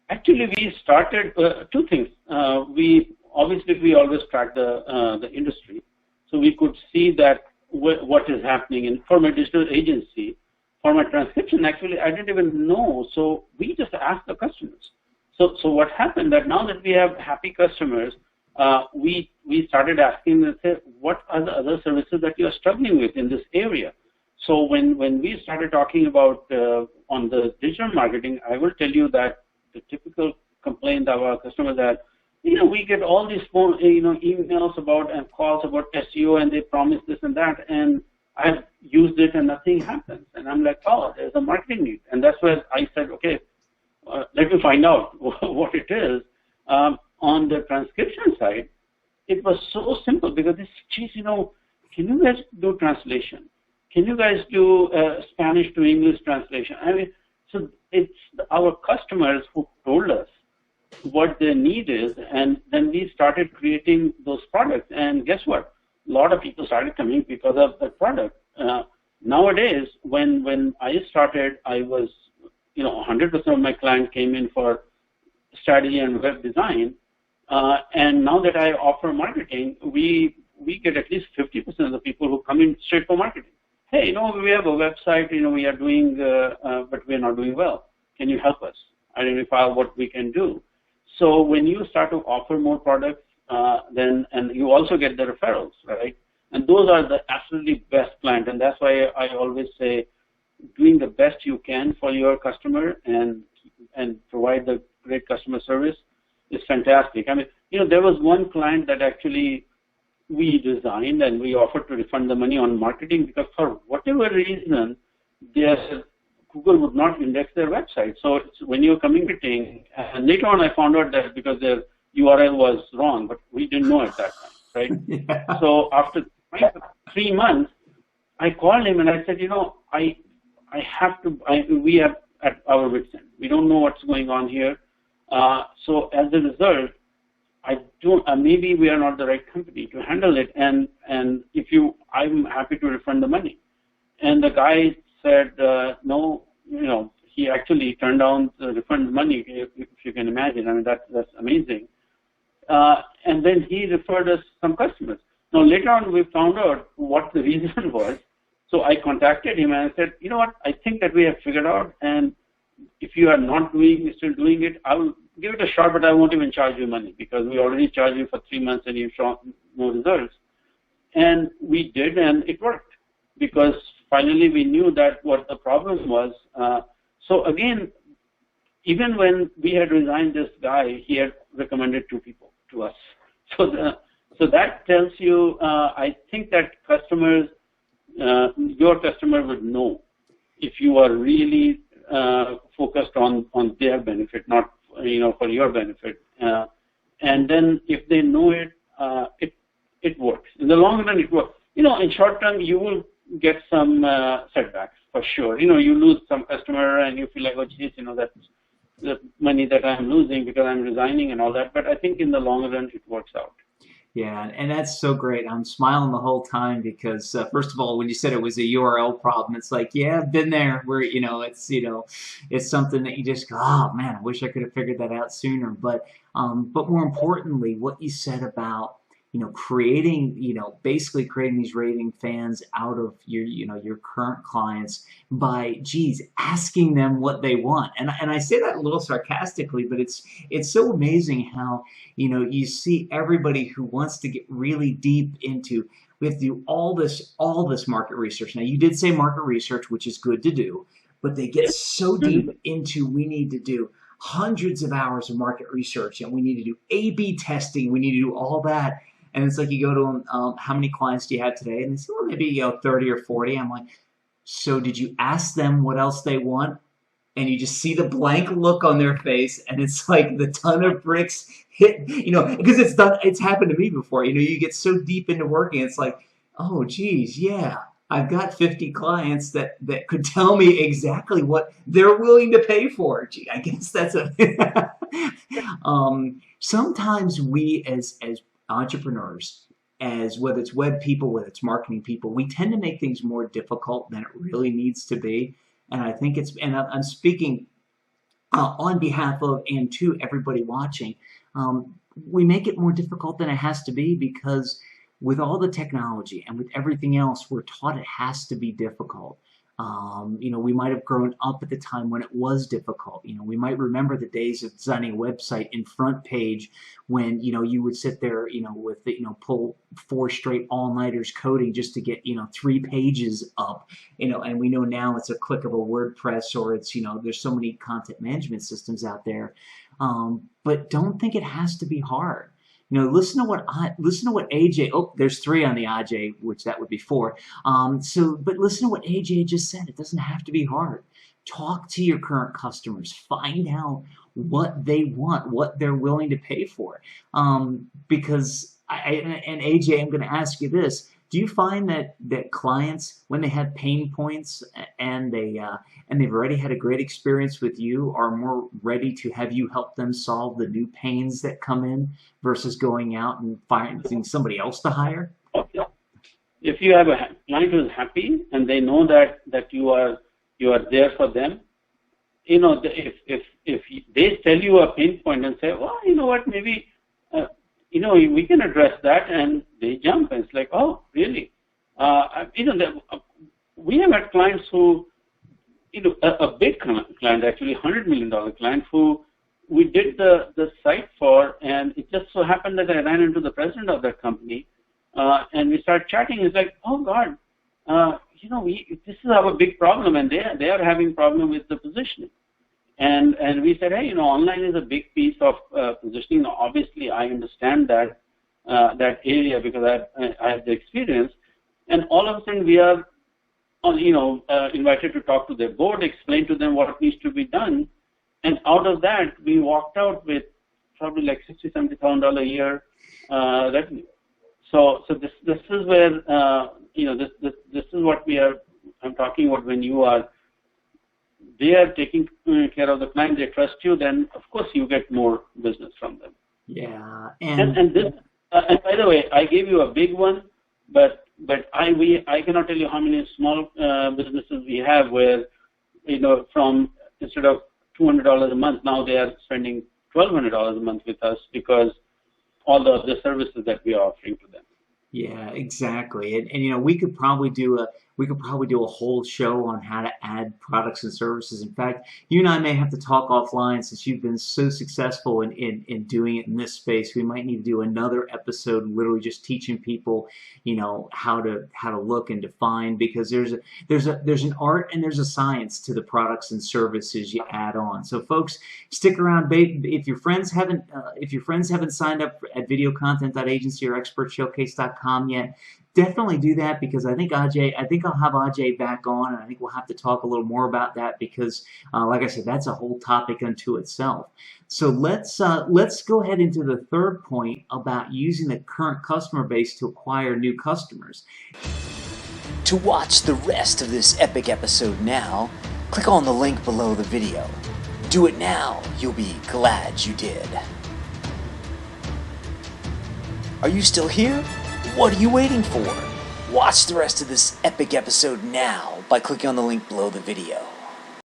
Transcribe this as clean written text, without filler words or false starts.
Actually, we started two things. We always track the industry, so we could see that what is happening. And for my digital agency, for my transcription, actually, I didn't even know. So we just asked the customers. So what happened that now that we have happy customers, we started asking them, say, what are the other services that you are struggling with in this area? So when we started talking about on the digital marketing, I will tell you that the typical complaint of our customers that, we get all these phone, emails about and calls about SEO, and they promise this and that, and I've used it and nothing happens. And I'm like, oh, there's a marketing need. And that's where I said, okay, let me find out what it is. On the transcription side, it was so simple because this, geez, can you guys do translation? Can you guys do Spanish to English translation? I mean, so it's our customers who told us what their need is, and then we started creating those products. And guess what? A lot of people started coming because of the product. Nowadays, when I started, I was, 100% of my clients came in for strategy and web design. And now that I offer marketing, we get at least 50% of the people who come in straight for marketing. Hey, we have a website, we are doing, but we are not doing well. Can you help us identify what we can do? So when you start to offer more products, and you also get the referrals, right? And those are the absolutely best clients. And that's why I always say doing the best you can for your customer and provide the great customer service is fantastic. I mean, there was one client that actually we designed and we offered to refund the money on marketing because for whatever reason, Google would not index their website. So when you're communicating, and later on I found out that because their URL was wrong, but we didn't know at that time, right? Yeah. So after 3 months, I called him and I said, we are at our wit's end. We don't know what's going on here. So as a result, maybe we are not the right company to handle it. And I'm happy to refund the money. And the guy said, no, he actually turned down the refund money, if you can imagine. I mean, that's amazing. And then he referred us some customers. Now, later on, we found out what the reason was. So I contacted him and I said, you know what, I think that we have figured out, and if you are not still doing it, I will give it a shot, but I won't even charge you money because we already charged you for 3 months and you've shown no results. And we did, and it worked because finally we knew that what the problem was. So again, even when we had resigned this guy, he had recommended 2 people to us. So that tells you, I think that customers, your customer would know if you are really focused on their benefit, not for your benefit. And then if they know it, it works. In the long run, it works. In short term, you will get some setbacks for sure. You lose some customer and you feel like, oh, geez, that's the money that I'm losing because I'm resigning and all that. But I think in the long run, it works out. Yeah, and that's so great. I'm smiling the whole time because, first of all, when you said it was a URL problem, it's like, yeah, I've been there where, it's something that you just go, oh, man, I wish I could have figured that out sooner. But more importantly, what you said about, creating, basically creating these raving fans out of your current clients by, asking them what they want. And I say that a little sarcastically, but it's so amazing how, you see everybody who wants to get really deep into, we have to do all this market research. Now, you did say market research, which is good to do, but they get so deep into, we need to do hundreds of hours of market research, and we need to do A/B testing. We need to do all that. And it's like you go to them, how many clients do you have today? And they say, well, maybe 30 or 40. I'm like, so did you ask them what else they want? And you just see the blank look on their face, and it's like the ton of bricks hit, because it's happened to me before. You get so deep into working, it's like, oh, geez, yeah, I've got 50 clients that could tell me exactly what they're willing to pay for. Gee, I guess that's sometimes we as entrepreneurs, as whether it's web people, whether it's marketing people, we tend to make things more difficult than it really needs to be. And I think and I'm speaking on behalf of and to everybody watching, we make it more difficult than it has to be because with all the technology and with everything else, we're taught it has to be difficult. We might have grown up at the time when it was difficult. We might remember the days of designing a website in front page when, you would sit there, with, pull 4 straight all-nighters coding just to get, 3 pages up, and we know now it's a click of a WordPress or it's, there's so many content management systems out there. But don't think it has to be hard. Listen to what AJ. Oh, there's 3 on the Ajay, which that would be 4. But listen to what AJ just said. It doesn't have to be hard. Talk to your current customers. Find out what they want, what they're willing to pay for. Because AJ, I'm going to ask you this: do you find that clients, when they have pain points and they've already had a great experience with you, are more ready to have you help them solve the new pains that come in versus going out and finding somebody else to hire? If you have a client who is happy and they know that you are there for them, if they tell you a pain point and say, well, you know what, maybe we can address that, and they jump, and it's like, oh, really? We have had clients who, a big client, actually $100 million client, who we did the site for, and it just so happened that I ran into the president of that company, and we started chatting. It's like, oh God, this is our big problem, and they are having problem with the positioning. And we said, hey, online is a big piece of positioning. Now, obviously, I understand that area because I have the experience. And all of a sudden, we are, invited to talk to their board, explain to them what needs to be done. And out of that, we walked out with probably like $60,000, $70,000 a year revenue. So this is where this is what I'm talking about. When they are taking care of the client, they trust you, then of course you get more business from them. Yeah, and by the way, I gave you a big one, but I cannot tell you how many small businesses we have where from instead of $200 a month, now they are spending $1,200 a month with us because all the other services that we are offering to them. Yeah, exactly. And we could probably do a whole show on how to add products and services. In fact, you and I may have to talk offline since you've been so successful in doing it in this space. We might need to do another episode literally just teaching people, how to look and define, because there's an art and there's a science to the products and services you add on. So folks, stick around. If your friends haven't signed up at VideoContent.Agency or ExpertShowcase.com yet, definitely do that, because I think I'll have Ajay back on, and I think we'll have to talk a little more about that because, like I said, that's a whole topic unto itself. So let's go ahead into the third point about using the current customer base to acquire new customers. To watch the rest of this epic episode now, click on the link below the video. Do it now, you'll be glad you did. Are you still here? What are you waiting for? Watch the rest of this epic episode now by clicking on the link below the video.